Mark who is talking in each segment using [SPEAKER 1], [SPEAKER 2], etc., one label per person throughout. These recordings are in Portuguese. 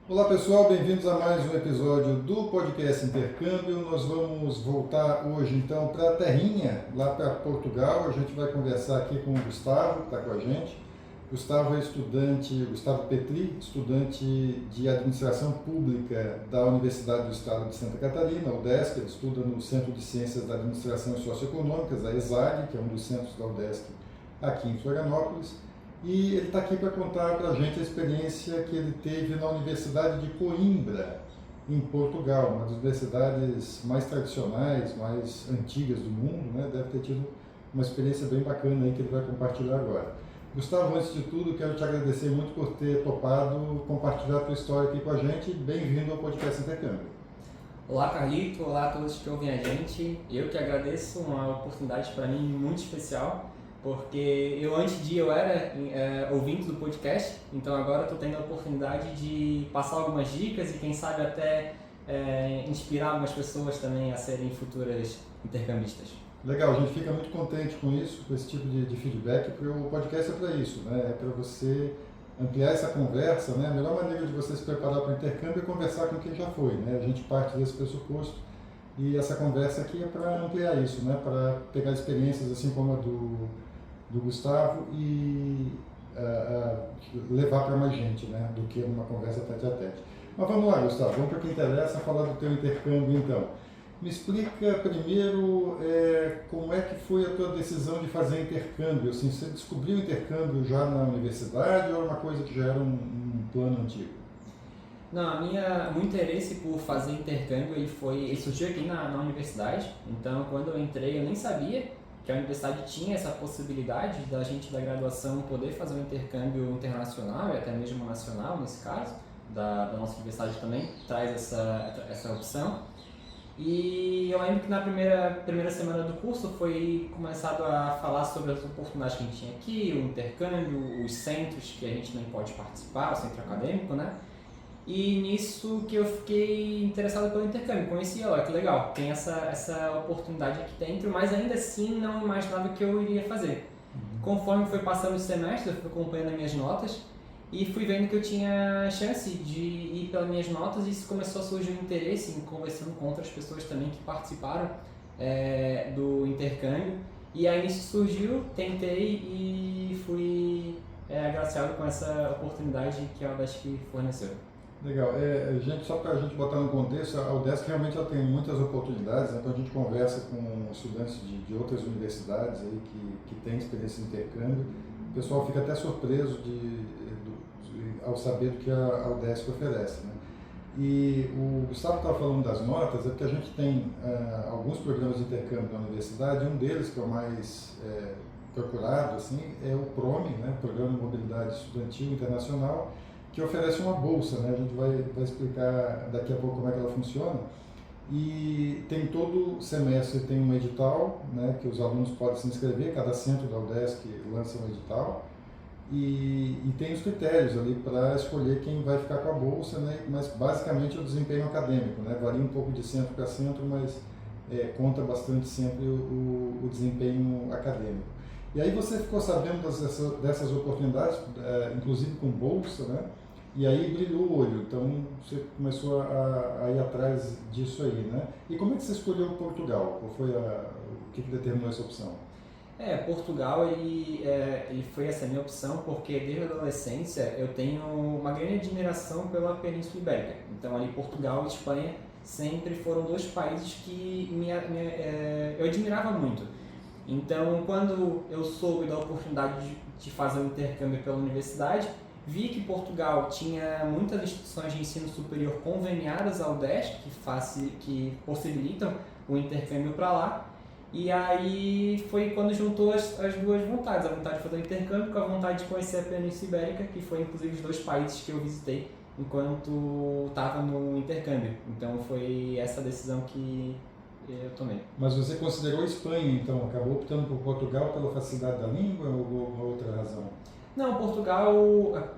[SPEAKER 1] Olá pessoal, bem-vindos a mais um episódio do podcast Intercâmbio. Nós vamos voltar hoje então para a terrinha, lá para Portugal. A gente vai conversar aqui com o Gustavo, que está com a gente. Gustavo é estudante, Gustavo Petri, estudante de Administração Pública da Universidade do Estado de Santa Catarina, UDESC. Ele estuda no Centro de Ciências da Administração e Socioeconômicas, a ESAG, que é um dos centros da UDESC aqui em Florianópolis. E ele está aqui para contar para a gente a experiência que ele teve na Universidade de Coimbra, em Portugal, uma das universidades mais tradicionais, mais antigas do mundo, né? Deve ter tido uma experiência bem bacana aí que ele vai compartilhar agora. Gustavo, antes de tudo, quero te agradecer muito por ter topado compartilhar a tua história aqui com a gente. Bem-vindo ao Podcast Intercâmbio.
[SPEAKER 2] Olá, Carlito. Olá a todos que ouvem a gente. Eu que agradeço, uma oportunidade para mim muito especial, porque eu era ouvinte do podcast, então agora estou tendo a oportunidade de passar algumas dicas e quem sabe até inspirar algumas pessoas também a serem futuras intercambistas.
[SPEAKER 1] Legal, a gente fica muito contente com isso, com esse tipo de feedback, porque o podcast é para isso, né? É para você ampliar essa conversa, né? A melhor maneira de você se preparar para o intercâmbio é conversar com quem já foi, né? A gente parte desse pressuposto e essa conversa aqui é para ampliar isso, né? Para pegar experiências assim como a do Gustavo e levar para mais gente, né? Do que uma conversa tete a tete. Mas vamos lá, Gustavo, vamos para o que interessa, falar do teu intercâmbio então. Me explica primeiro como é que foi a tua decisão de fazer intercâmbio. Assim, você descobriu o intercâmbio já na universidade ou era uma coisa que já era um plano antigo?
[SPEAKER 2] Não, meu interesse por fazer intercâmbio ele surgiu aqui na universidade, então quando eu entrei eu nem sabia que a universidade tinha essa possibilidade da gente da graduação poder fazer um intercâmbio internacional e até mesmo nacional nesse caso, da nossa universidade também traz essa opção. E eu lembro que na primeira semana do curso foi começado a falar sobre as oportunidades que a gente tinha aqui, o intercâmbio, os centros que a gente nem pode participar, o centro acadêmico, né? E nisso que eu fiquei interessado pelo intercâmbio, conheci, olha que legal, tem essa oportunidade aqui dentro, mas ainda assim não imaginava que eu iria fazer. Conforme foi passando o semestre, eu fui acompanhando as minhas notas e fui vendo que eu tinha chance de ir pelas minhas notas e isso começou a surgir um interesse em conversando com outras pessoas também que participaram do intercâmbio. E aí nisso surgiu, tentei e fui agraciado com essa oportunidade que a UDESC forneceu.
[SPEAKER 1] Legal. Só para a gente botar no contexto, a UDESC realmente ela tem muitas oportunidades, né? Então a gente conversa com estudantes de outras universidades aí que têm experiência de intercâmbio. O pessoal fica até surpreso ao saber do que a UDESC oferece, né? E o Gustavo estava falando das notas, é porque a gente tem alguns programas de intercâmbio na universidade, um deles que é o mais procurado, assim, é o PROME, né? Programa de Mobilidade Estudantil Internacional, que oferece uma bolsa, né? A gente vai explicar daqui a pouco como é que ela funciona. E tem todo semestre tem um edital, né, que os alunos podem se inscrever, cada centro da UDESC lança um edital, e tem os critérios ali para escolher quem vai ficar com a bolsa, né, mas basicamente é o desempenho acadêmico, né, varia um pouco de centro para centro, mas conta bastante sempre o desempenho acadêmico. E aí você ficou sabendo dessas oportunidades, inclusive com bolsa, né? E aí brilhou o olho, então você começou a ir atrás disso aí, né? E como é que você escolheu Portugal? Qual foi o que determinou essa opção?
[SPEAKER 2] Portugal ele foi essa minha opção porque desde a adolescência eu tenho uma grande admiração pela Península Ibérica. Então ali Portugal e Espanha sempre foram dois países que eu admirava muito. Então quando eu soube da oportunidade de fazer um intercâmbio pela universidade, vi que Portugal tinha muitas instituições de ensino superior conveniadas ao UDESC que possibilitam o intercâmbio para lá. E aí foi quando juntou as duas vontades, a vontade de fazer o intercâmbio com a vontade de conhecer a Península Ibérica, que foi inclusive os dois países que eu visitei enquanto estava no intercâmbio. Então foi essa decisão que eu tomei.
[SPEAKER 1] Mas você considerou a Espanha, então? Acabou optando por Portugal pela facilidade da língua ou alguma outra razão?
[SPEAKER 2] Não, Portugal,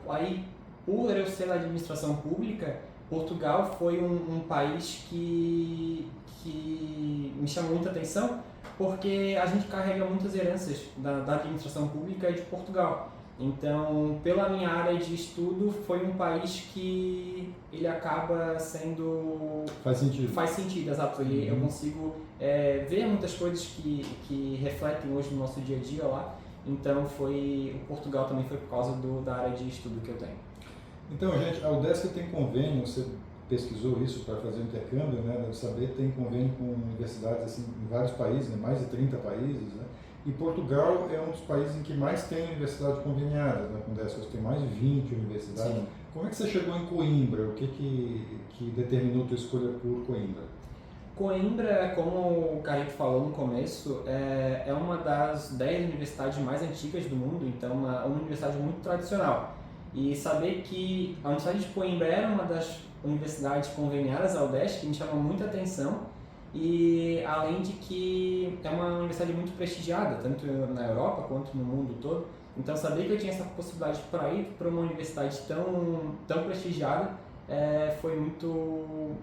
[SPEAKER 2] aí por eu ser da administração pública, Portugal foi um país que me chamou muita atenção, porque a gente carrega muitas heranças da administração pública de Portugal. Então, pela minha área de estudo, foi um país que ele acaba sendo...
[SPEAKER 1] Faz sentido.
[SPEAKER 2] Faz sentido, exato. Eu consigo ver muitas coisas que refletem hoje no nosso dia a dia lá. Então, o Portugal também foi por causa da área de estudo que eu tenho.
[SPEAKER 1] Então, gente, a UDESC tem convênio, você pesquisou isso para fazer o intercâmbio, né? Deve saber, tem convênio com universidades assim, em vários países, né? Mais de 30 países, né? E Portugal é um dos países em que mais tem universidade conveniada, né? Com UDESC, tem mais de 20 universidades.
[SPEAKER 2] Sim.
[SPEAKER 1] Como é que você chegou em Coimbra? O que determinou a tua escolha por Coimbra?
[SPEAKER 2] Coimbra, como o Carito falou no começo, é uma das 10 universidades mais antigas do mundo, então uma universidade muito tradicional. E saber que a Universidade de Coimbra era uma das universidades conveniadas ao UDESC me chamou muita atenção, e além de que é uma universidade muito prestigiada, tanto na Europa quanto no mundo todo. Então saber que eu tinha essa possibilidade para ir para uma universidade tão prestigiada foi muito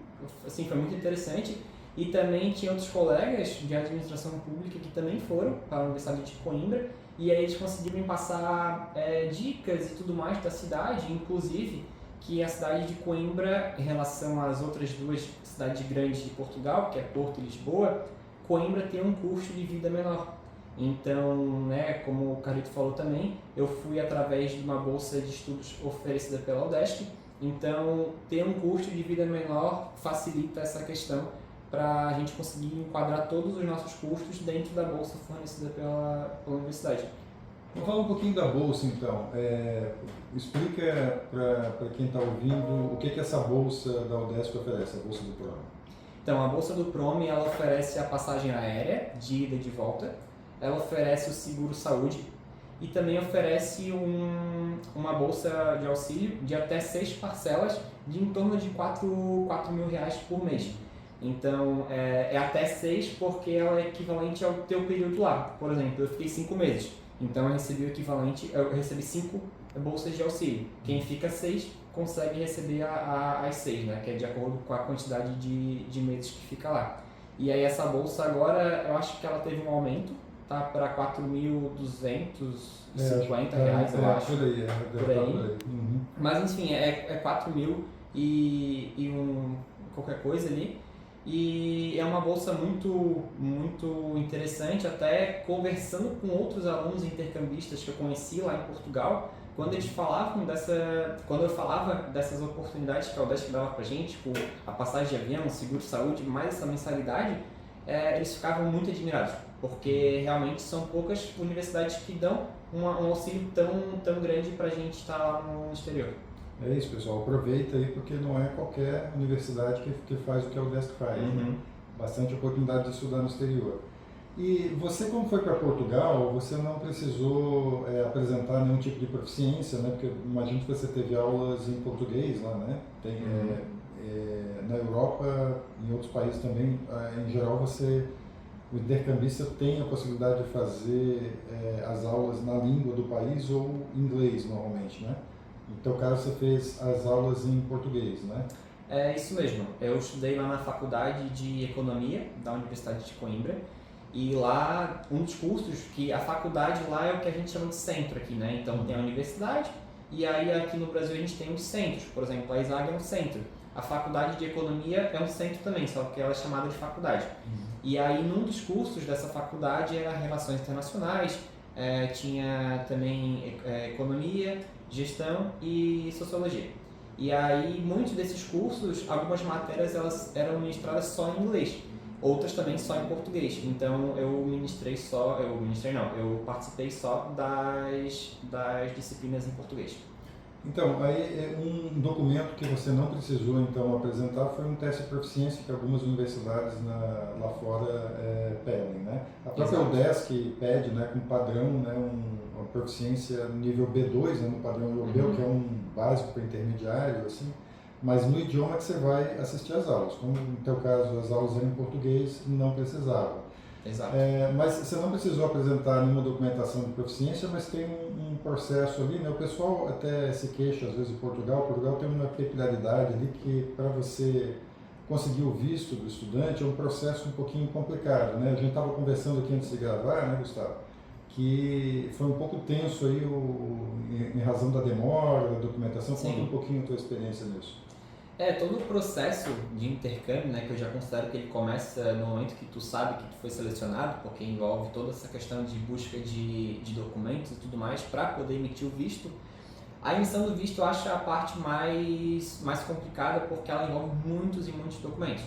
[SPEAKER 2] interessante. E também tinha outros colegas de administração pública que também foram para a Universidade de Coimbra, e aí eles conseguiram me passar dicas e tudo mais da cidade, inclusive que a cidade de Coimbra, em relação às outras duas cidades grandes de Portugal, que é Porto e Lisboa, Coimbra tem um custo de vida menor. Então, né, como o Carlito falou também, eu fui através de uma bolsa de estudos oferecida pela UDESC, então ter um custo de vida menor facilita essa questão para a gente conseguir enquadrar todos os nossos custos dentro da bolsa fornecida pela universidade.
[SPEAKER 1] Vamos falar um pouquinho da bolsa, então. Explica para quem está ouvindo o que essa bolsa da UDESC oferece, a bolsa do PROME.
[SPEAKER 2] Então, a bolsa do PROME, ela oferece a passagem aérea de ida e de volta, ela oferece o seguro-saúde e também oferece uma bolsa de auxílio de até 6 parcelas de em torno de 4 mil reais por mês. Então, é até 6 porque ela é equivalente ao teu período lá. Por exemplo, eu fiquei 5 meses, então eu recebi 5 bolsas de auxílio. Quem fica 6 consegue receber as 6, né? Que é de acordo com a quantidade de meses que fica lá. E aí essa bolsa agora, eu acho que ela teve um aumento, tá? Para 4.250 reais, eu acho.
[SPEAKER 1] Por aí,
[SPEAKER 2] por aí.
[SPEAKER 1] Uhum.
[SPEAKER 2] Mas enfim, é 4 mil e qualquer coisa ali. E é uma bolsa muito interessante, até conversando com outros alunos intercambistas que eu conheci lá em Portugal, quando eu falava dessas oportunidades que a UDESC dava pra gente, tipo a passagem de avião, seguro-saúde, mais essa mensalidade, eles ficavam muito admirados, porque realmente são poucas universidades que dão um auxílio tão grande pra gente estar lá no exterior.
[SPEAKER 1] É isso, pessoal. Aproveita aí, porque não é qualquer universidade que faz o que a UDESC faz. Né? Bastante oportunidade de estudar no exterior. E você, como foi para Portugal, você não precisou apresentar nenhum tipo de proficiência, né? Porque imagino que você teve aulas em português lá, né? Tem, na Europa, em outros países também, em geral, o intercambista tem a possibilidade de fazer as aulas na língua do país ou em inglês, normalmente, né? No teu caso, você fez as aulas em português, né?
[SPEAKER 2] É isso mesmo. Eu estudei lá na Faculdade de Economia da Universidade de Coimbra, e lá um dos cursos que a faculdade lá é o que a gente chama de centro aqui, né? Então tem a universidade, e aí aqui no Brasil a gente tem os centros. Por exemplo, a ESAG é um centro. A Faculdade de Economia é um centro também, só que ela é chamada de faculdade. E aí num dos cursos dessa faculdade era Relações Internacionais, tinha também Economia, Gestão e Sociologia. E aí, muitos desses cursos, algumas matérias elas eram ministradas só em inglês, outras também só em português. Então, eu participei só das disciplinas em português.
[SPEAKER 1] Então, aí um documento que você não precisou então apresentar foi um teste de proficiência que algumas universidades lá fora pedem, né? A própria UDESC pede, né, como padrão, né, uma proficiência nível B2, né, no padrão europeu, que é um básico para intermediário, assim, mas no idioma que você vai assistir às aulas. Como no teu caso as aulas eram em português, não precisava.
[SPEAKER 2] Exato.
[SPEAKER 1] Mas você não precisou apresentar nenhuma documentação de proficiência, mas tem um processo ali, né? O pessoal até se queixa às vezes em Portugal. Portugal tem uma peculiaridade ali que para você conseguir o visto do estudante é um processo um pouquinho complicado, né? A gente estava conversando aqui antes de gravar, né, Gustavo? que foi um pouco tenso aí em razão da demora, da documentação.
[SPEAKER 2] Sim.
[SPEAKER 1] Conta um pouquinho a tua experiência nisso.
[SPEAKER 2] Todo o processo de intercâmbio, né, que eu já considero que ele começa no momento que tu sabe que tu foi selecionado, porque envolve toda essa questão de busca de documentos e tudo mais para poder emitir o visto. A emissão do visto eu acho a parte mais complicada porque ela envolve muitos e muitos documentos.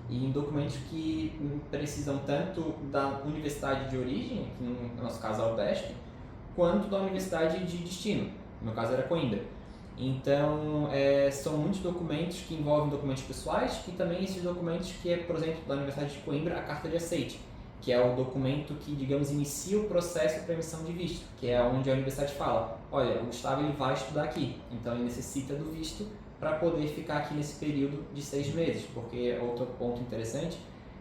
[SPEAKER 2] E documentos que precisam tanto da universidade de origem, que no nosso caso é a UDESC, quanto da universidade de destino, no meu caso era Coimbra. Então, são muitos documentos que envolvem documentos pessoais e também esses documentos que é, por exemplo, da Universidade de Coimbra, a carta de aceite, que é o documento que, digamos, inicia o processo para emissão de visto, que é onde a universidade fala, olha, o Gustavo ele vai estudar aqui, então ele necessita do visto para poder ficar aqui nesse período de 6 meses, porque outro ponto interessante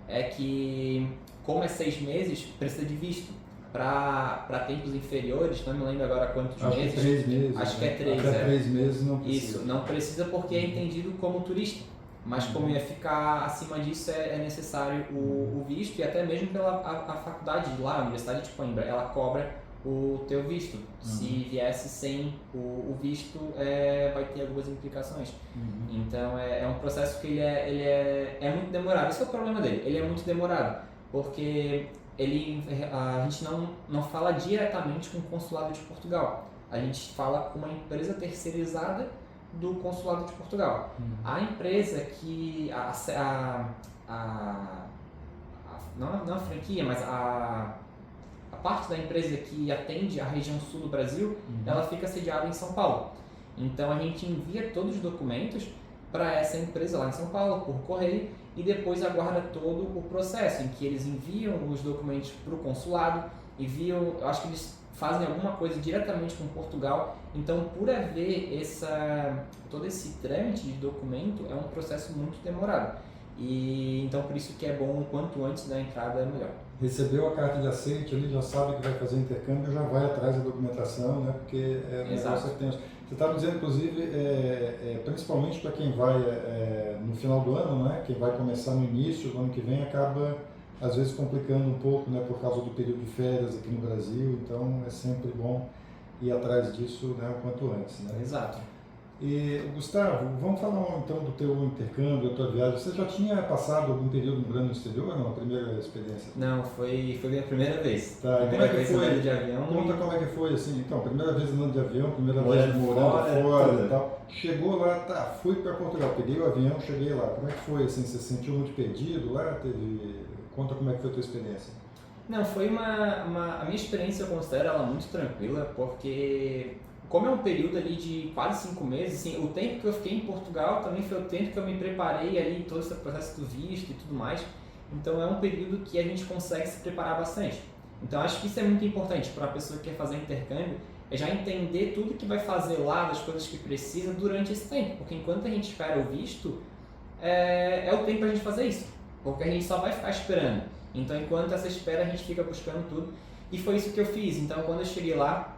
[SPEAKER 2] é que, como é 6 meses, precisa de visto. Para tempos inferiores, não me lembro agora quantos meses.
[SPEAKER 1] Acho que 3 meses.
[SPEAKER 2] Acho que é 3.
[SPEAKER 1] Até 3 meses não precisa.
[SPEAKER 2] Isso, não precisa porque é entendido como turista. Mas como ia ficar acima disso, é necessário o visto e até mesmo pela a faculdade de lá, a Universidade de Coimbra, ela cobra o teu visto. Se viesse sem o visto, vai ter algumas implicações. Então é um processo que ele é muito demorado. Esse é o problema dele, ele é muito demorado, porque a gente não fala diretamente com o consulado de Portugal, a gente fala com uma empresa terceirizada do consulado de Portugal. A empresa que não a franquia, mas a parte da empresa que atende a região sul do Brasil, ela fica sediada em São Paulo. Então a gente envia todos os documentos para essa empresa lá em São Paulo por correio e depois aguarda todo o processo em que eles enviam os documentos para o consulado, eu acho que eles fazem alguma coisa diretamente com Portugal. Então, por haver todo esse trâmite de documento, é um processo muito demorado. E então por isso que é bom o quanto antes da entrada é melhor.
[SPEAKER 1] Recebeu a carta de aceite ali, já sabe que vai fazer intercâmbio, já vai atrás da documentação, né? Porque é um negócio tenso. Você estava dizendo, inclusive, principalmente para quem vai no final do ano, né? Quem vai começar no início do ano que vem, acaba às vezes complicando um pouco, né? Por causa do período de férias aqui no Brasil, então é sempre bom ir atrás disso, né? O quanto antes, né?
[SPEAKER 2] Exato.
[SPEAKER 1] E, Gustavo, vamos falar então do teu intercâmbio, da tua viagem. Você já tinha passado algum período morando no exterior ou não? A primeira experiência?
[SPEAKER 2] Não, foi minha primeira vez.
[SPEAKER 1] Tá,
[SPEAKER 2] primeira
[SPEAKER 1] como é que
[SPEAKER 2] vez
[SPEAKER 1] foi?
[SPEAKER 2] andando de avião.
[SPEAKER 1] Conta como é que foi, assim, então, primeira vez andando de avião, primeira
[SPEAKER 2] Morando
[SPEAKER 1] vez morando fora
[SPEAKER 2] tudo.
[SPEAKER 1] e tal. Chegou lá, fui para Portugal, peguei o avião, cheguei lá. Como é que foi, assim, você se sentiu muito perdido lá? Conta como é que foi a tua experiência.
[SPEAKER 2] Não, foi a minha experiência, eu considero ela muito tranquila, porque como é um período ali de quase 5 meses, assim, o tempo que eu fiquei em Portugal também foi o tempo que eu me preparei ali em todo esse processo do visto e tudo mais. Então é um período que a gente consegue se preparar bastante. Então acho que isso é muito importante para a pessoa que quer fazer intercâmbio, é já entender tudo que vai fazer lá, das coisas que precisa durante esse tempo, porque enquanto a gente espera o visto, é o tempo para a gente fazer isso, porque a gente só vai ficar esperando. Então enquanto essa espera a gente fica buscando tudo, e foi isso que eu fiz. Então quando eu cheguei lá,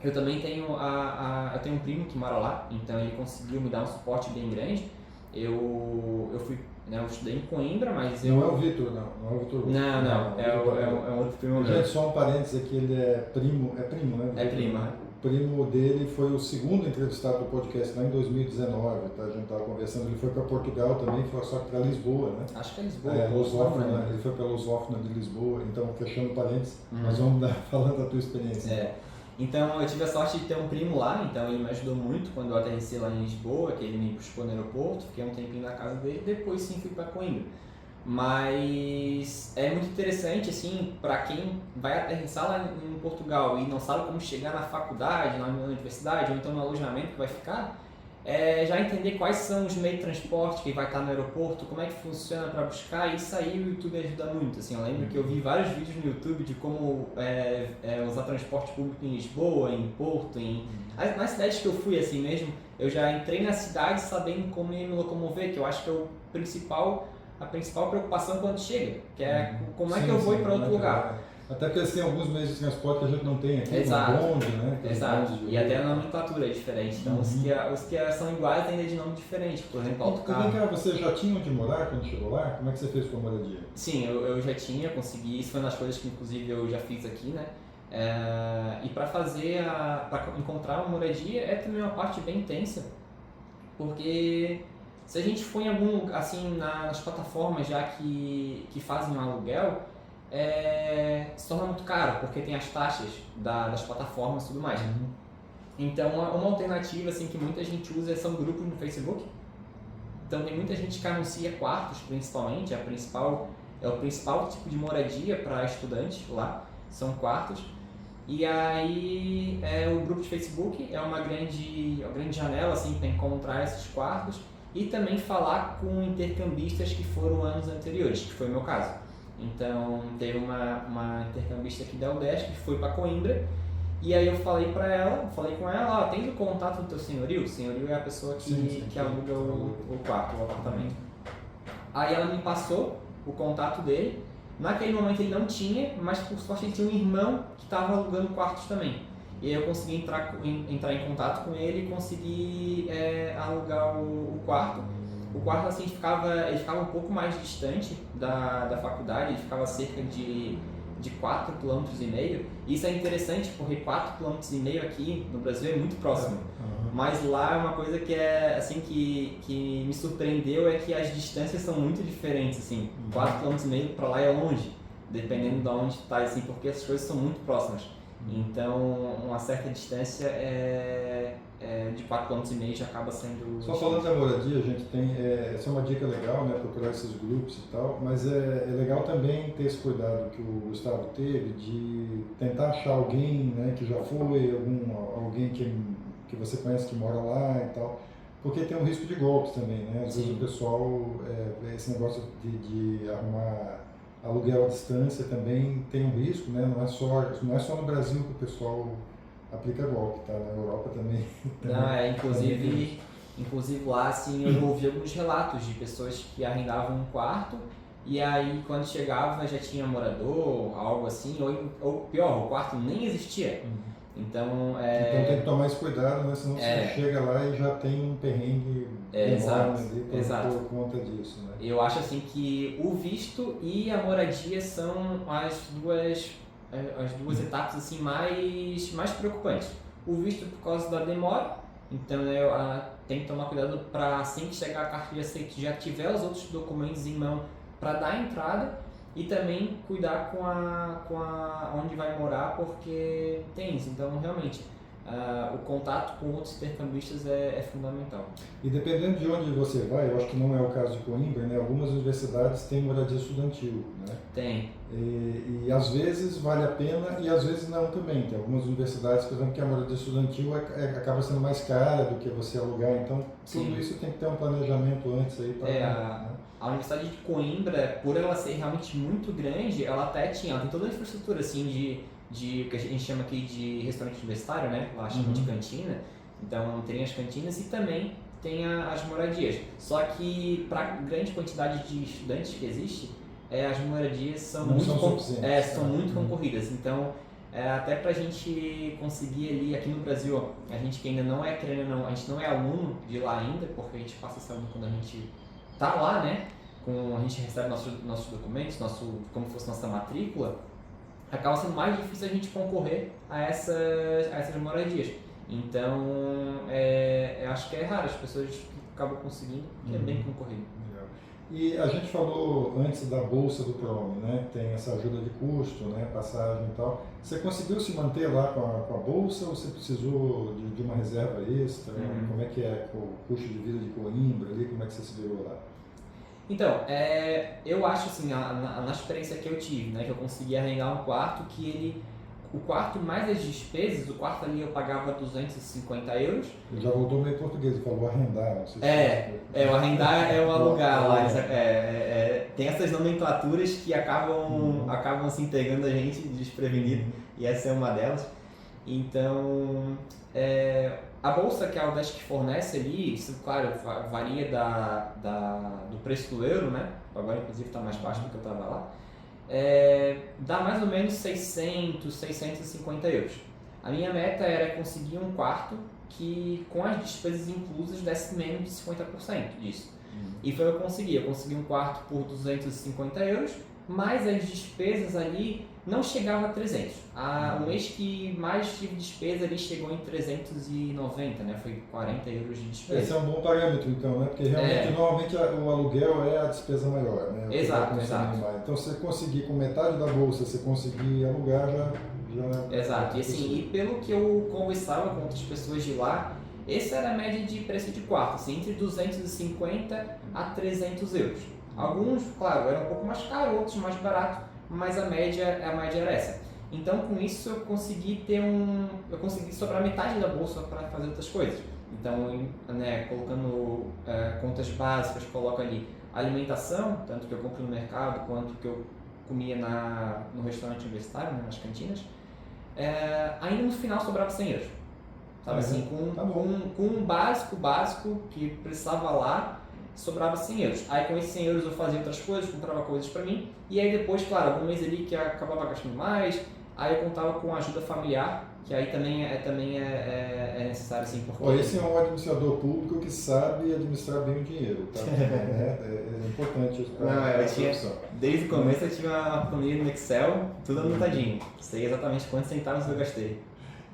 [SPEAKER 2] eu também tenho eu tenho um primo que mora lá, então ele conseguiu me dar um suporte bem grande. Eu fui, né, eu estudei em Coimbra, mas
[SPEAKER 1] não é o Vitor, não é o Vitor.
[SPEAKER 2] Não, é um outro primo meu.
[SPEAKER 1] Gente, só um parênteses aqui, ele é primo, né?
[SPEAKER 2] É primo, né?
[SPEAKER 1] O primo dele foi o segundo entrevistado do podcast lá em 2019, tá? A gente estava conversando, ele foi para Portugal também, foi só para Lisboa, né?
[SPEAKER 2] Acho que é Lisboa.
[SPEAKER 1] Lusófona, ele foi para Lusófona de Lisboa, então fechando parênteses, nós vamos falando da tua experiência.
[SPEAKER 2] Então eu tive a sorte de ter um primo lá, então ele me ajudou muito quando eu aterrissei lá em Lisboa, que ele me buscou no aeroporto, fiquei um tempinho na casa dele, depois sim fui para Coimbra. Mas é muito interessante, assim, para quem vai aterrissar lá em Portugal e não sabe como chegar na faculdade, na universidade, ou então no alojamento que vai ficar, já entender quais são os meios de transporte que vai estar no aeroporto, como é que funciona para buscar, isso aí o YouTube ajuda muito. Assim, eu lembro que eu vi vários vídeos no YouTube de como usar transporte público em Lisboa, em Porto, nas cidades que eu fui assim mesmo, eu já entrei na cidade sabendo como ia me locomover, que eu acho que é a principal preocupação quando chega, que é como é que eu vou ir para outro lugar.
[SPEAKER 1] Até porque eles têm alguns meios de transporte que a gente não tem aqui,
[SPEAKER 2] Exato.
[SPEAKER 1] como bonde, né?
[SPEAKER 2] Exato, e até a nomenclatura é diferente, então os que são iguais ainda de nome diferente, por exemplo, autocarro.
[SPEAKER 1] Você já tinha onde morar quando chegou lá? Como é que você fez com a moradia?
[SPEAKER 2] Sim, eu já tinha, consegui, isso foi uma das coisas que inclusive eu já fiz aqui, né? E para encontrar uma moradia é também uma parte bem intensa, porque se a gente for em algum, assim, nas plataformas já que fazem um aluguel, se torna muito caro, porque tem as taxas das plataformas e tudo mais. Então, uma alternativa assim, que muita gente usa são grupos no Facebook. Então, tem muita gente que anuncia quartos, principalmente. É o principal tipo de moradia para estudantes lá, são quartos. E aí, o grupo de Facebook é uma grande janela assim, para encontrar esses quartos e também falar com intercambistas que foram anos anteriores, que foi o meu caso. Então, teve uma intercambista aqui da UDESC que foi para Coimbra. E aí eu falei com ela, tens o contato do teu senhorio? O senhorio é a pessoa que aluga o quarto, o apartamento. Aí ela me passou o contato dele. Naquele momento ele não tinha, mas por sorte ele tinha um irmão que estava alugando quartos também. E aí eu consegui entrar em contato com ele e consegui alugar o quarto. O quarto assim, ele ficava um pouco mais distante da faculdade, ele ficava cerca de 4,5 km. Isso é interessante porque 4,5 km aqui no Brasil é muito próximo. Mas lá é uma coisa que assim que me surpreendeu, é que as distâncias são muito diferentes, assim. 4,5 km para lá é longe, dependendo de onde está, assim, porque as coisas são muito próximas. Então, uma certa distância de 4,5 km já acaba sendo...
[SPEAKER 1] Só falando da moradia, a gente tem... essa é uma dica legal, né? Procurar esses grupos e tal, mas é legal também ter esse cuidado que o Gustavo teve de tentar achar alguém, né, que já foi, alguém que você conhece que mora lá e tal, porque tem um risco de golpes também, né? Às vezes o pessoal, esse negócio de arrumar aluguel à distância também tem um risco, né? Não é só no Brasil que o pessoal aplica golpe, tá? Na Europa também.
[SPEAKER 2] Inclusive lá, assim, eu ouvi alguns relatos de pessoas que arrendavam um quarto e aí quando chegava já tinha morador, algo assim, ou pior, o quarto nem existia. Então
[SPEAKER 1] tem que tomar esse cuidado, né? Senão você chega lá e já tem um perrengue enorme ali por conta disso, né?
[SPEAKER 2] Eu acho assim que o visto e a moradia são as duas etapas assim mais preocupantes. O visto por causa da demora, então tem que tomar cuidado para assim que chegar a carta de aceite já tiver os outros documentos em mão para dar a entrada. E também cuidar com onde vai morar, porque tem isso. Então, realmente, o contato com outros intercambistas é fundamental.
[SPEAKER 1] E dependendo de onde você vai, eu acho que não é o caso de Coimbra, né? Algumas universidades têm moradia estudantil, né?
[SPEAKER 2] Tem.
[SPEAKER 1] E às vezes vale a pena e às vezes não também. Tem algumas universidades, por exemplo, que a moradia estudantil acaba sendo mais cara do que você alugar. Então, tudo isso tem que ter um planejamento antes aí para...
[SPEAKER 2] A Universidade de Coimbra, por ela ser realmente muito grande, ela tem toda a infraestrutura assim de que a gente chama aqui de restaurante universitário, né? Lá chama de cantina. Então tem as cantinas e também tem as moradias. Só que para a grande quantidade de estudantes que existe, as moradias são muito concorridas. Então até para a gente conseguir ali aqui no Brasil, a gente que ainda não é a gente não é aluno de lá ainda, porque a gente passa esse ano quando a gente tá lá, né? A gente recebe nossos documentos, como se fosse nossa matrícula, acaba sendo mais difícil a gente concorrer a essas moradias. Então, eu acho que é raro as pessoas que acabam conseguindo, porque é bem concorrido.
[SPEAKER 1] Legal. E a gente falou antes da bolsa do ProUni, né? Tem essa ajuda de custo, né? Passagem e tal. Você conseguiu se manter lá com a bolsa ou você precisou de uma reserva extra? Como é que é o custo de vida de Coimbra ali? Como é que você se virou lá?
[SPEAKER 2] Então, eu acho assim, na experiência que eu tive, né? Que eu consegui arrendar um quarto o quarto mais as despesas, o quarto ali eu pagava 250 euros.
[SPEAKER 1] Ele já voltou meio português, ele falou arrendar, não sei
[SPEAKER 2] se o arrendar é o alugar lá. Tem essas nomenclaturas que acabam se entregando a gente desprevenido, e essa é uma delas. Então, a bolsa que a UDESC fornece ali, isso, claro, varia do preço do euro, né? Agora, inclusive, está mais baixo do que eu estava lá. Dá mais ou menos 650 euros. A minha meta era conseguir um quarto que, com as despesas inclusas, desse menos de 50% disso. E foi o que eu consegui. Eu consegui um quarto por 250 euros, mas as despesas ali não chegavam a 300. O mês que mais tive despesa ali chegou em 390, né? Foi 40 euros de despesa.
[SPEAKER 1] Esse é um bom parâmetro, então, né? Porque realmente, normalmente, o aluguel é a despesa maior, né?
[SPEAKER 2] Exato.
[SPEAKER 1] Então, se você conseguir, com metade da bolsa, você conseguir alugar, já...
[SPEAKER 2] Exato. E assim, e pelo que eu conversava com outras pessoas de lá, essa era a média de preço de quarto, assim, entre 250 a 300 euros. Alguns, claro, eram um pouco mais caros, outros mais baratos, mas a média era essa. Então, com isso, eu consegui sobrar metade da bolsa para fazer outras coisas. Então, né, colocando contas básicas, coloco ali alimentação, tanto que eu compro no mercado, quanto que eu comia no restaurante universitário, né, nas cantinas. Ainda no final sobrava 100 euros. Sabe, assim, com um básico que precisava lá, sobrava 100 euros. Aí com esses 100 euros eu fazia outras coisas, comprava coisas pra mim, e aí depois, claro, algum mês ali que eu acabava gastando mais, aí eu contava com ajuda familiar, que aí também é necessário, assim, porque...
[SPEAKER 1] Esse é um administrador público que sabe administrar bem o dinheiro, tá? É importante isso para a profissão.
[SPEAKER 2] Desde o começo eu tinha uma planilha no Excel, tudo anotadinho. Sei exatamente quantos centavos eu gastei.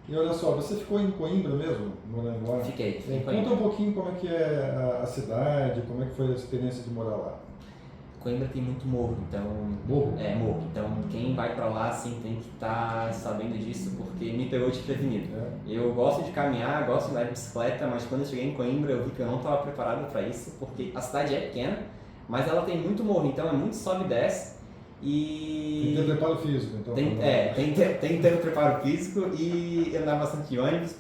[SPEAKER 1] E olha só, você ficou em Coimbra mesmo, morando lá?
[SPEAKER 2] Fiquei em
[SPEAKER 1] Conta
[SPEAKER 2] Coimbra.
[SPEAKER 1] um pouquinho como é que é a cidade, como é que foi a experiência de morar lá.
[SPEAKER 2] Coimbra tem muito morro, então...
[SPEAKER 1] Morro?
[SPEAKER 2] Morro. Então quem vai pra lá, assim, tem que estar sabendo disso, porque me pegou desprevenido. Eu gosto de caminhar, gosto de andar de bicicleta, mas quando eu cheguei em Coimbra eu vi que eu não estava preparado para isso, porque a cidade é pequena, mas ela tem muito morro, então é muito sobe e desce.
[SPEAKER 1] Tem que ter preparo físico, então.
[SPEAKER 2] Tem que ter um preparo físico e andar bastante de ônibus,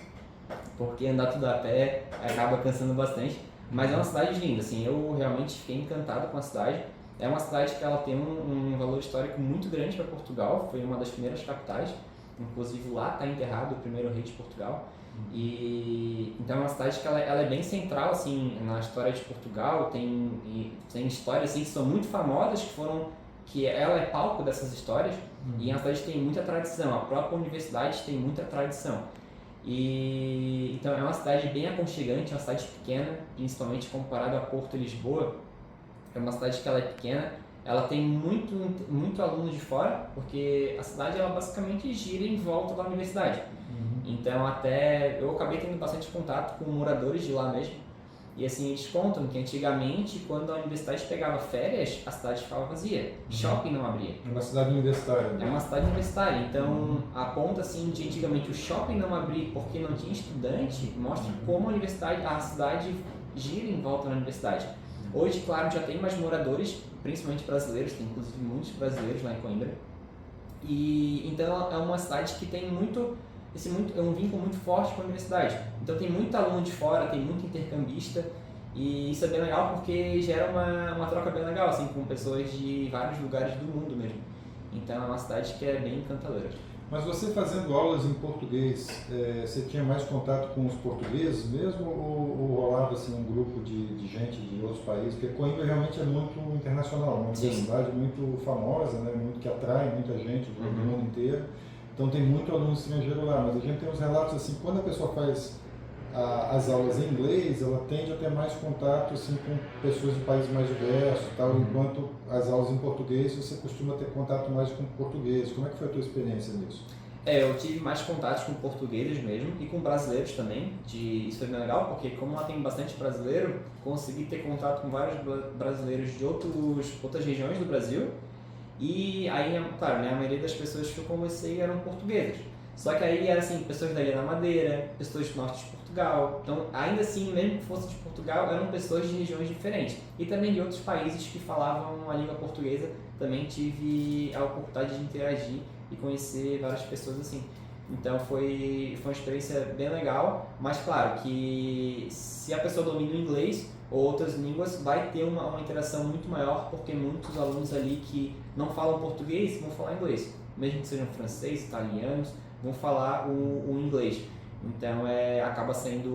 [SPEAKER 2] porque andar tudo a pé acaba cansando bastante. Mas é uma cidade linda, assim, eu realmente fiquei encantado com a cidade. É uma cidade que ela tem um valor histórico muito grande para Portugal, foi uma das primeiras capitais, inclusive lá está enterrado o primeiro rei de Portugal. E então é uma cidade que ela é bem central, assim, na história de Portugal. Tem histórias assim que são muito famosas, que ela é palco dessas histórias. E a cidade tem muita tradição, a própria universidade tem muita tradição. E então é uma cidade bem aconchegante, é uma cidade pequena, principalmente comparada a Porto e Lisboa. É uma cidade que ela é pequena, ela tem muito aluno de fora, porque a cidade ela basicamente gira em volta da universidade. Então até eu acabei tendo bastante contato com moradores de lá mesmo. E assim, eles contam que antigamente, quando a universidade pegava férias, a cidade ficava vazia, shopping não abria.
[SPEAKER 1] É uma cidade universitária.
[SPEAKER 2] É uma cidade universitária, então a ponta assim de antigamente o shopping não abrir porque não tinha estudante, mostra como a cidade gira em volta da universidade. Hoje, claro, já tem mais moradores, principalmente brasileiros, tem inclusive muitos brasileiros lá em Coimbra. E então é uma cidade que tem é um vínculo muito forte com a universidade. Então tem muito aluno de fora, tem muito intercambista, e isso é bem legal porque gera uma troca bem legal, assim, com pessoas de vários lugares do mundo mesmo. Então é uma cidade que é bem encantadora.
[SPEAKER 1] Mas você fazendo aulas em português, você tinha mais contato com os portugueses mesmo ou rolava assim, um grupo de gente de outros países? Porque Coimbra realmente é muito internacional, uma universidade muito famosa, né? Muito que atrai muita gente do mundo inteiro. Então tem muito aluno estrangeiro lá, mas a gente tem uns relatos assim, quando a pessoa faz as aulas em inglês, ela tende a ter mais contato assim, com pessoas de países mais diversos e tal, enquanto as aulas em português você costuma ter contato mais com português. Como é que foi a tua experiência nisso?
[SPEAKER 2] Eu tive mais contatos com portugueses mesmo e com brasileiros também. Isso foi bem legal porque como lá tem bastante brasileiro, consegui ter contato com vários brasileiros de outras regiões do Brasil. E aí, claro, né, a maioria das pessoas que eu conversei eram portuguesas. Só que aí era assim, pessoas da Ilha da Madeira, pessoas do norte de Portugal. Então, ainda assim, mesmo que fosse de Portugal, eram pessoas de regiões diferentes. E também de outros países que falavam a língua portuguesa. Também tive a oportunidade de interagir e conhecer várias pessoas assim. Então foi uma experiência bem legal, mas claro que se a pessoa domina o inglês ou outras línguas, vai ter uma interação muito maior, porque muitos alunos ali que não falam português vão falar inglês. Mesmo que sejam francês, italianos, vão falar o inglês. Então acaba sendo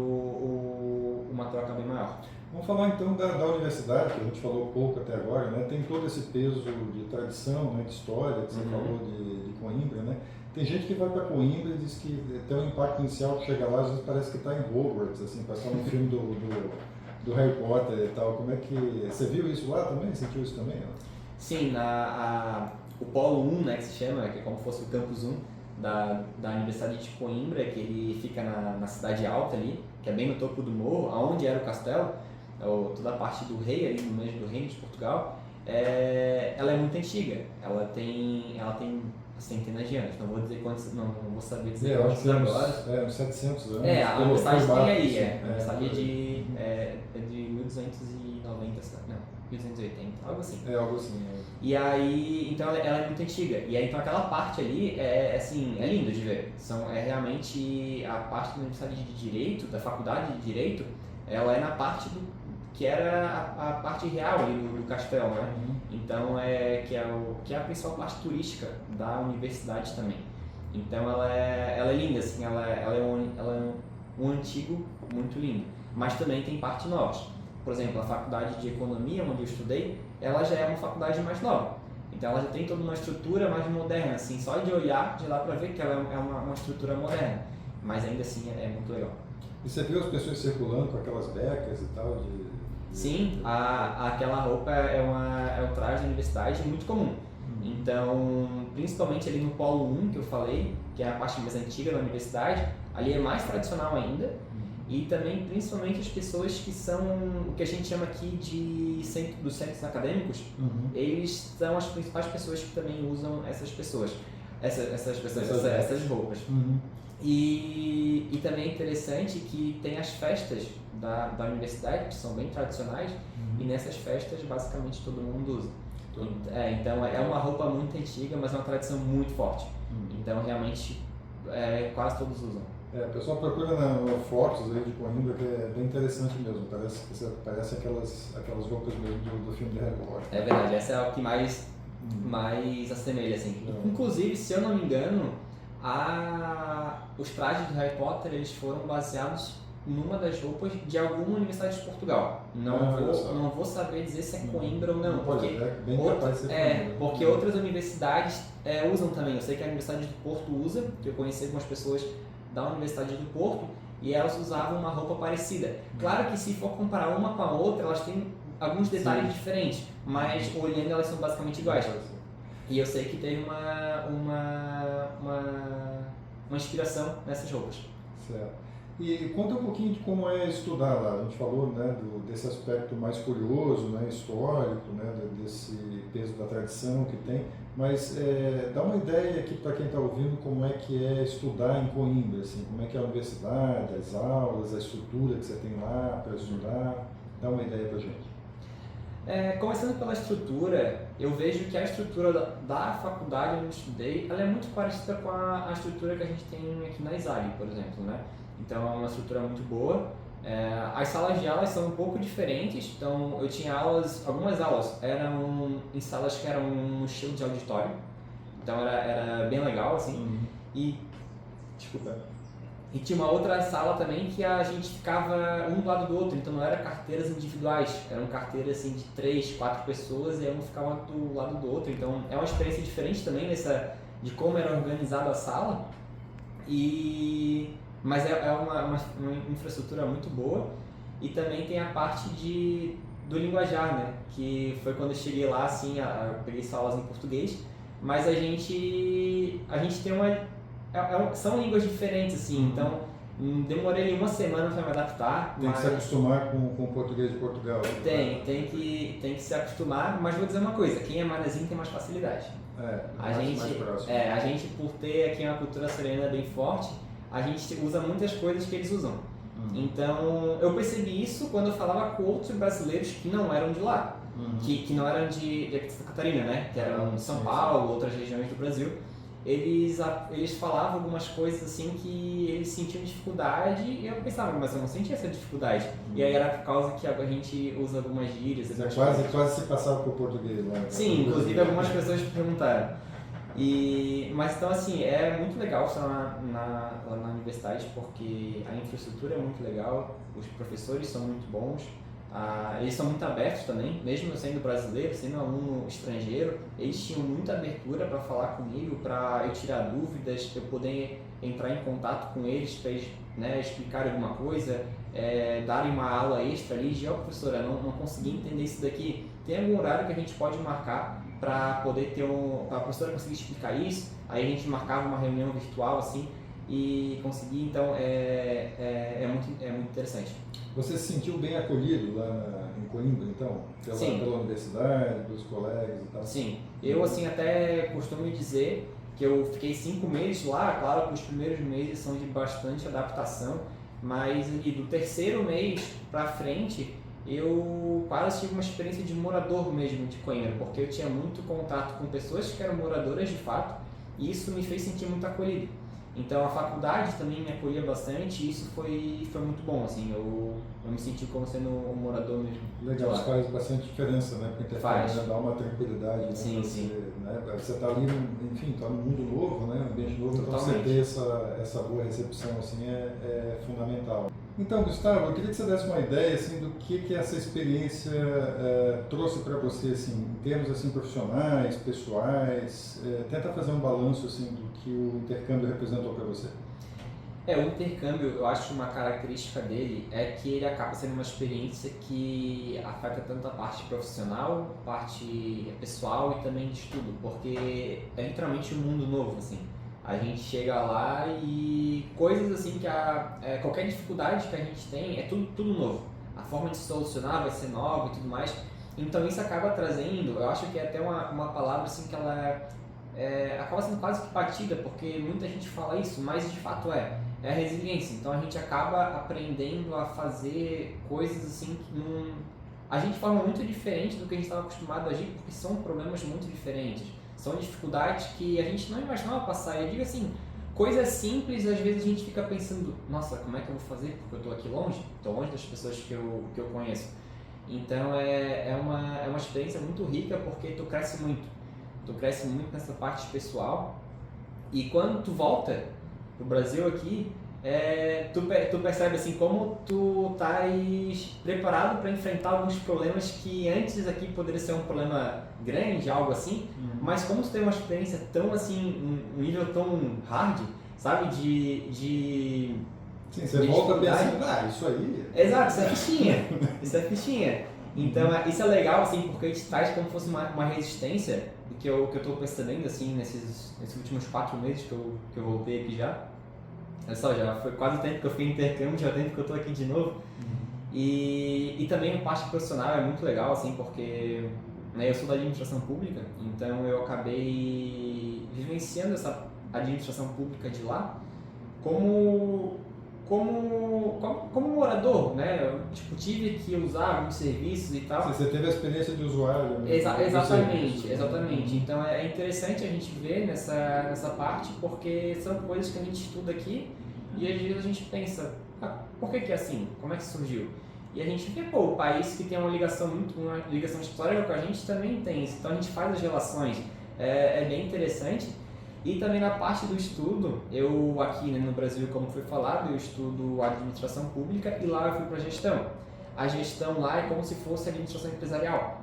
[SPEAKER 2] uma troca bem maior.
[SPEAKER 1] Vamos falar então da universidade, que a gente falou pouco até agora, né? Tem todo esse peso de tradição, né? De história, que você falou de Coimbra, né? Tem gente que vai para Coimbra e diz que tem um impacto inicial que chega lá, às vezes parece que está em Hogwarts, assim, parece que está no filme do Harry Potter e tal. Como é que... Você viu isso lá também? Sentiu isso também?
[SPEAKER 2] Sim, o Polo 1, né, que se chama, que é como se fosse o Campus 1 da Universidade de Coimbra, que ele fica na cidade alta ali, que é bem no topo do morro, aonde era o castelo, toda a parte do rei ali no meio do reino de Portugal, ela é muito antiga, ela tem centenas de anos, não vou dizer quantos, não vou saber dizer quantos agora.
[SPEAKER 1] Uns 700 anos.
[SPEAKER 2] A universidade tem aí,
[SPEAKER 1] a
[SPEAKER 2] universidade é de 1290, não, 1280, algo assim.
[SPEAKER 1] Algo assim.
[SPEAKER 2] E aí, então ela é muito antiga. E aí, então aquela parte ali assim, é lindo de ver. É realmente a parte da Universidade de Direito, da Faculdade de Direito, ela é na parte que era a parte real ali do castelo, né? Então que é a principal parte turística da universidade também. Então ela é linda, assim, ela é um antigo muito lindo. Mas também tem parte nova. Por exemplo, a faculdade de economia, onde eu estudei, ela já é uma faculdade mais nova. Então ela já tem toda uma estrutura mais moderna, assim, só de olhar de lá para ver que ela é uma estrutura moderna. Mas ainda assim é muito legal.
[SPEAKER 1] E você viu as pessoas circulando com aquelas becas e tal?
[SPEAKER 2] Sim, aquela roupa é o traje da universidade muito comum. Então, principalmente ali no Polo 1 que eu falei, que é a parte mais antiga da universidade, ali é mais tradicional ainda. E também, principalmente, as pessoas que são o que a gente chama aqui dos centros acadêmicos, eles são as principais pessoas que também usam essas roupas. E também é interessante que tem as festas da universidade, que são bem tradicionais, e nessas festas, basicamente, todo mundo usa. Então, é uma roupa muito antiga, mas é uma tradição muito forte. Então, realmente, quase todos usam.
[SPEAKER 1] O pessoal procura fotos aí de Coimbra, que é bem interessante mesmo, parece aquelas roupas mesmo do filme de Harry Potter.
[SPEAKER 2] É verdade, essa é o que mais assemelha, assim. Inclusive, se eu não me engano, os trajes do Harry Potter, eles foram baseados numa das roupas de alguma universidade de Portugal. Não vou saber dizer se é Coimbra ou não, porque outras universidades usam também. Eu sei que a Universidade do Porto usa, que eu conheci algumas pessoas da Universidade do Porto, e elas usavam uma roupa parecida. Claro que se for comparar uma com a outra, elas têm alguns detalhes diferentes, mas olhando elas são basicamente iguais. E eu sei que teve uma inspiração nessas roupas.
[SPEAKER 1] Certo. E conta um pouquinho de como é estudar lá. A gente falou, né, desse aspecto mais curioso, né, histórico, né, desse peso da tradição que tem, mas dá uma ideia aqui para quem está ouvindo como é que é estudar em Coimbra, assim, como é que é a universidade, as aulas, a estrutura que você tem lá para estudar. Dá uma ideia para a gente.
[SPEAKER 2] Começando pela estrutura, eu vejo que a estrutura da faculdade onde eu estudei, ela é muito parecida com a estrutura que a gente tem aqui na ISAG, por exemplo, né? Então é uma estrutura muito boa. As salas de aulas são um pouco diferentes, então eu tinha algumas aulas eram em salas que eram um estilo de auditório, então era bem legal, assim. Desculpa. E tinha uma outra sala também que a gente ficava um do lado do outro, então não eram carteiras individuais, eram carteiras assim de 3, 4 pessoas e um ficava do lado do outro, então é uma experiência diferente também de como era organizada a sala, mas é uma infraestrutura muito boa. E também tem a parte do linguajar, né, que foi quando eu cheguei lá, assim, eu peguei aulas em português, mas a gente tem são línguas diferentes, assim, então demorei uma semana para me adaptar.
[SPEAKER 1] Tem que se acostumar com o português de Portugal.
[SPEAKER 2] Tem que se acostumar, mas vou dizer uma coisa, quem é manezinho tem mais facilidade. A gente, por ter aqui uma cultura açoriana bem forte, a gente usa muitas coisas que eles usam. Então, eu percebi isso quando eu falava com outros brasileiros que não eram de lá, que não eram de Santa Catarina, né, que eram de São Paulo, outras regiões do Brasil. Eles falavam algumas coisas assim que eles sentiam dificuldade e eu pensava, mas eu não sentia essa dificuldade. E aí era por causa que a gente usa algumas gírias.
[SPEAKER 1] Quase se passava por português lá.
[SPEAKER 2] Sim, inclusive algumas pessoas perguntaram. Mas então assim, é muito legal estar lá na universidade porque a infraestrutura é muito legal, os professores são muito bons. Eles são muito abertos também, mesmo eu sendo brasileiro, sendo aluno estrangeiro, eles tinham muita abertura para falar comigo, para eu tirar dúvidas, eu poder entrar em contato com eles, para eles né, explicarem alguma coisa, darem uma aula extra ali, de, professora, não consegui entender isso daqui, tem algum horário que a gente pode marcar para poder ter para a professora conseguir explicar isso? Aí a gente marcava uma reunião virtual assim e conseguir, então é muito interessante.
[SPEAKER 1] Você se sentiu bem acolhido lá em Coimbra, então? Pela universidade, pelos colegas e tal?
[SPEAKER 2] Sim, eu assim até costumo dizer que eu fiquei 5 meses lá, claro que os primeiros meses são de bastante adaptação, mas do terceiro mês para frente eu quase tive uma experiência de morador mesmo de Coimbra, porque eu tinha muito contato com pessoas que eram moradoras de fato e isso me fez sentir muito acolhido. Então a faculdade também me acolhia bastante e isso foi muito bom, assim, eu me senti como sendo um morador mesmo.
[SPEAKER 1] Legal, isso faz bastante diferença, né? Porque intercâmbio dá uma tranquilidade, né?
[SPEAKER 2] Sim, sim.
[SPEAKER 1] Você está ali, enfim, está num mundo novo, né? Um ambiente novo, então você ter essa boa recepção, assim, é fundamental. Então, Gustavo, eu queria que você desse uma ideia, assim, do que essa experiência trouxe para você, assim, em termos, assim, profissionais, pessoais, tenta fazer um balanço, assim, do que o intercâmbio representou para você.
[SPEAKER 2] O intercâmbio, eu acho que uma característica dele é que ele acaba sendo uma experiência que afeta tanto a parte profissional, a parte pessoal e também de estudo, porque é literalmente um mundo novo, assim. A gente chega lá e coisas assim que qualquer dificuldade que a gente tem é tudo novo. A forma de se solucionar vai ser nova e tudo mais. Então isso acaba trazendo, eu acho que é até uma palavra assim que ela acaba sendo quase que batida, porque muita gente fala isso, mas de fato é a resiliência. Então a gente acaba aprendendo a fazer coisas assim que a gente forma muito diferente do que a gente estava acostumado a agir, porque são problemas muito diferentes. São dificuldades que a gente não imaginava passar. Eu digo assim, coisas simples, às vezes a gente fica pensando, nossa, como é que eu vou fazer? Porque eu estou aqui longe, estou longe das pessoas que eu conheço. Então é uma experiência muito rica, porque tu cresce muito nessa parte pessoal. E quando tu volta pro Brasil aqui, tu percebe assim como tu estás preparado para enfrentar alguns problemas que antes aqui poderia ser um problema grande, algo assim, mas como tu tem uma experiência tão assim, um nível tão hard, sabe,
[SPEAKER 1] Sim, você volta pensando, isso aí...
[SPEAKER 2] Exato, isso é fichinha. Então isso é legal assim, porque te traz como se fosse uma resistência que eu estou percebendo assim, nesses últimos 4 meses que eu voltei aqui já. Olha só, já foi quase o tempo que eu fiquei em intercâmbio, já tempo que eu estou aqui de novo. E também a parte profissional é muito legal, assim, porque eu sou da administração pública, então eu acabei vivenciando essa administração pública de lá como morador, né? Eu, tive que usar alguns serviços e tal.
[SPEAKER 1] Você teve a experiência de usuário. Né?
[SPEAKER 2] Exatamente. Então é interessante a gente ver nessa parte, porque são coisas que a gente estuda aqui e às vezes a gente pensa, por que é assim? Como é que surgiu? E a gente vê, o país que tem uma ligação histórica com a gente também tem isso. Então a gente faz as relações, é bem interessante. E também na parte do estudo, eu aqui no Brasil, como foi falado, eu estudo administração pública e lá eu fui para gestão. A gestão lá é como se fosse administração empresarial.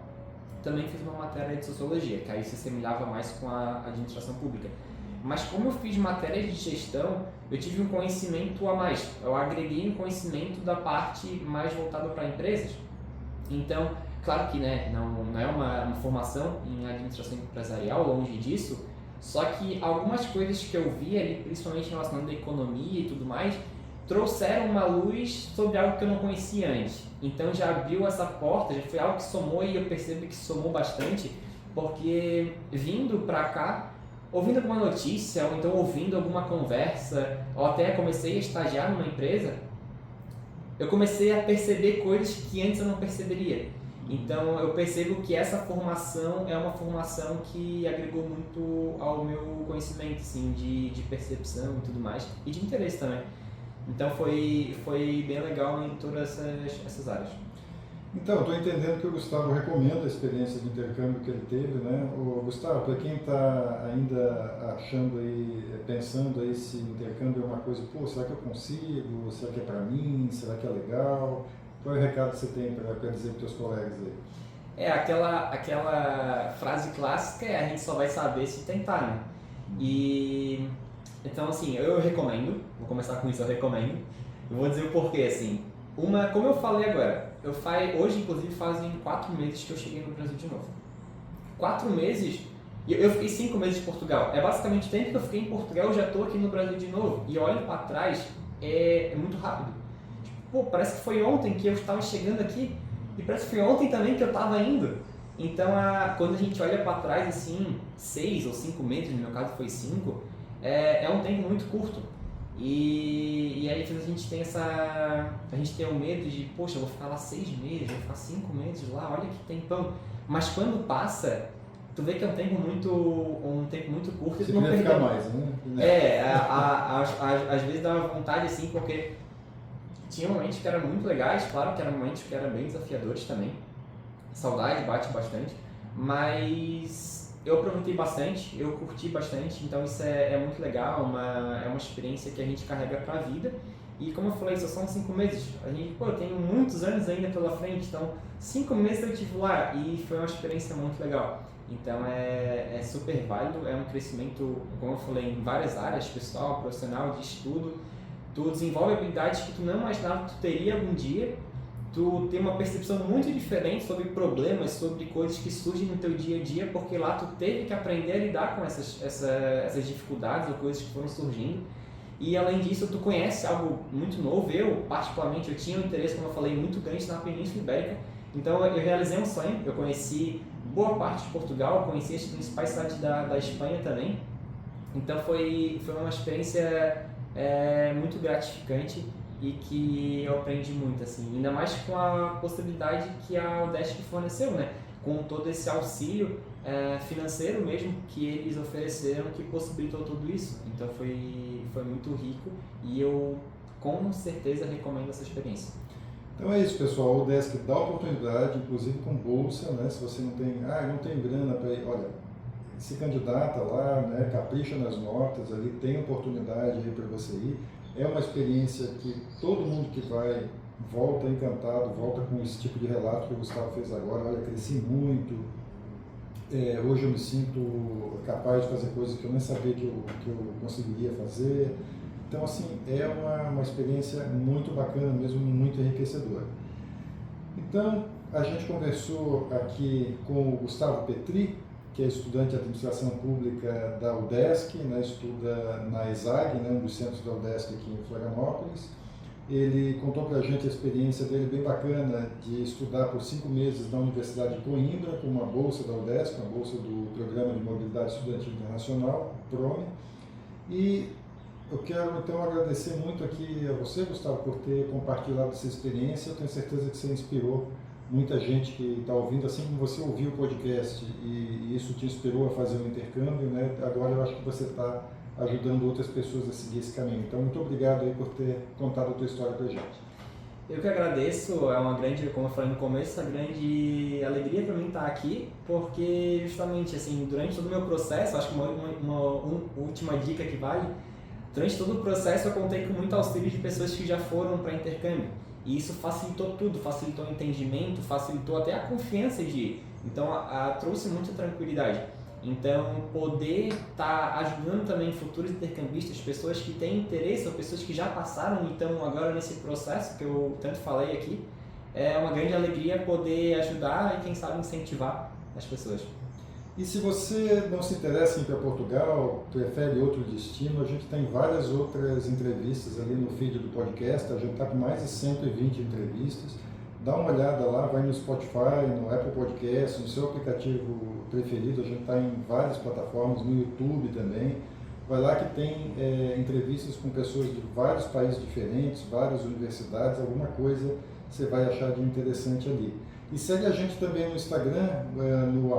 [SPEAKER 2] Também fiz uma matéria de sociologia, que aí se assemelhava mais com a administração pública. Mas como eu fiz matéria de gestão, eu tive um conhecimento a mais. Eu agreguei um conhecimento da parte mais voltada para empresas. Então, claro que não é uma formação em administração empresarial, longe disso, só que algumas coisas que eu vi ali, principalmente relacionando à economia e tudo mais, trouxeram uma luz sobre algo que eu não conhecia antes. Então já abriu essa porta, já foi algo que somou e eu percebo que somou bastante, porque vindo pra cá, ouvindo alguma notícia, ou então ouvindo alguma conversa, ou até comecei a estagiar numa empresa, eu comecei a perceber coisas que antes eu não perceberia. Então eu percebo que essa formação é uma formação que agregou muito ao meu conhecimento, assim, de percepção e tudo mais, e de interesse também. Então foi bem legal em todas essas áreas.
[SPEAKER 1] Então, estou entendendo que o Gustavo recomenda a experiência de intercâmbio que ele teve, né? O Gustavo, para quem está ainda achando aí, pensando aí se intercâmbio é uma coisa, será que eu consigo? Será que é para mim? Será que é legal? Qual é o recado que você tem para dizer para os teus colegas aí?
[SPEAKER 2] Aquela frase clássica a gente só vai saber se tentar, né? E então assim, eu recomendo, vou começar com isso, eu recomendo. Eu vou dizer o porquê, assim. Como eu falei agora, hoje inclusive fazem 4 meses que eu cheguei no Brasil de novo. 4 meses, e eu fiquei 5 meses em Portugal. É basicamente o tempo que eu fiquei em Portugal, eu já estou aqui no Brasil de novo. E olho para trás, é muito rápido. Tipo, pô, parece que foi ontem que eu estava chegando aqui, e parece que foi ontem também que eu estava indo. Então, quando a gente olha para trás, assim, 6 ou 5 meses, no meu caso foi 5, é um tempo muito curto. E aí a gente tem a gente tem o medo de, poxa, eu vou ficar lá 6 meses, vou ficar 5 meses lá, olha que tempão. Mas quando passa, tu vê que é um tempo muito curto e tu não perdeu.
[SPEAKER 1] Ficar mais, né?
[SPEAKER 2] Às vezes dá uma vontade assim, porque tinha momentos que eram muito legais, claro que eram momentos que eram bem desafiadores também. Saudade bate bastante, mas eu aproveitei bastante, eu curti bastante, então isso é muito legal, é uma experiência que a gente carrega para a vida. E como eu falei, só são 5 meses. Eu tenho muitos anos ainda pela frente, então 5 meses eu estive lá e foi uma experiência muito legal. Então é super válido, é um crescimento, como eu falei, em várias áreas, pessoal, profissional, de estudo. Tu desenvolve habilidades que tu não imaginava que tu teria algum dia. Tu tem uma percepção muito diferente sobre problemas, sobre coisas que surgem no teu dia a dia, porque lá tu teve que aprender a lidar com essas dificuldades ou coisas que foram surgindo. E além disso, tu conhece algo muito novo. Eu, particularmente, eu tinha um interesse, como eu falei, muito grande na Península Ibérica. Então eu realizei um sonho, eu conheci boa parte de Portugal, conheci as principais cidades da Espanha também. Então foi uma experiência muito gratificante e que eu aprendi muito, assim, ainda mais com a possibilidade que a Udesc forneceu, né? Com todo esse auxílio financeiro mesmo que eles ofereceram, que possibilitou tudo isso. Então foi muito rico e eu com certeza recomendo essa experiência.
[SPEAKER 1] Então é isso, pessoal. O Udesc dá oportunidade, inclusive com bolsa, né? Se você não tem grana para ir, olha, se candidata lá, né? Capricha nas notas, ali tem oportunidade aí para você ir. É uma experiência que todo mundo que vai volta encantado, volta com esse tipo de relato que o Gustavo fez agora. Olha, cresci muito, hoje eu me sinto capaz de fazer coisas que eu nem sabia que eu conseguiria fazer. Então, assim, é uma experiência muito bacana mesmo, muito enriquecedora. Então, a gente conversou aqui com o Gustavo Petri, que é estudante de Administração Pública da Udesc, né, estuda na ESAG, né, um dos centros da Udesc aqui em Florianópolis. Ele contou para a gente a experiência dele bem bacana de estudar por 5 meses na Universidade de Coimbra, com uma bolsa da Udesc, uma bolsa do Programa de Mobilidade Estudantil Internacional, PROME. E eu quero então agradecer muito aqui a você, Gustavo, por ter compartilhado essa experiência. Eu tenho certeza que você inspirou muita gente que está ouvindo, assim como você ouviu o podcast e isso te inspirou a fazer um intercâmbio, né? Agora eu acho que você está ajudando outras pessoas a seguir esse caminho. Então, muito obrigado aí por ter contado a tua história para a gente.
[SPEAKER 2] Eu que agradeço, é uma grande, como eu falei no começo, uma grande alegria para mim estar aqui, porque justamente assim, durante todo o meu processo, acho que uma última dica que vale, durante todo o processo eu contei com muito auxílio de pessoas que já foram para intercâmbio. E isso facilitou tudo, facilitou o entendimento, facilitou até a confiança de ir. Então, trouxe muita tranquilidade. Então, poder estar ajudando também futuros intercambistas, pessoas que têm interesse ou pessoas que já passaram e estão agora nesse processo que eu tanto falei aqui, é uma grande alegria poder ajudar e, quem sabe, incentivar as pessoas.
[SPEAKER 1] E se você não se interessa em ir para Portugal, prefere outro destino, a gente tem várias outras entrevistas ali no feed do podcast, a gente está com mais de 120 entrevistas. Dá uma olhada lá, vai no Spotify, no Apple Podcast, no seu aplicativo preferido, a gente está em várias plataformas, no YouTube também. Vai lá que tem entrevistas com pessoas de vários países diferentes, várias universidades, alguma coisa você vai achar de interessante ali. E segue a gente também no Instagram, no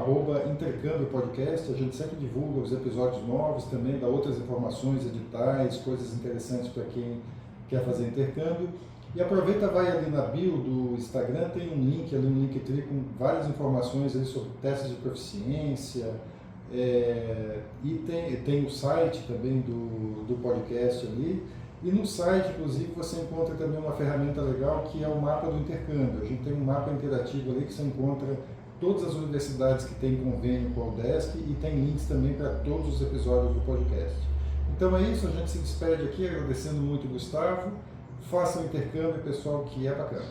[SPEAKER 1] @intercâmbio-podcast, a gente sempre divulga os episódios novos, também dá outras informações, editais, coisas interessantes para quem quer fazer intercâmbio. E aproveita, vai ali na bio do Instagram, tem um link ali, um Linktree com várias informações ali sobre testes de proficiência, e tem o site também do podcast ali. E no site, inclusive, você encontra também uma ferramenta legal que é o mapa do intercâmbio. A gente tem um mapa interativo ali que você encontra todas as universidades que têm convênio com a Udesc e tem links também para todos os episódios do podcast. Então é isso, a gente se despede aqui agradecendo muito o Gustavo. façam intercâmbio, pessoal, que é bacana.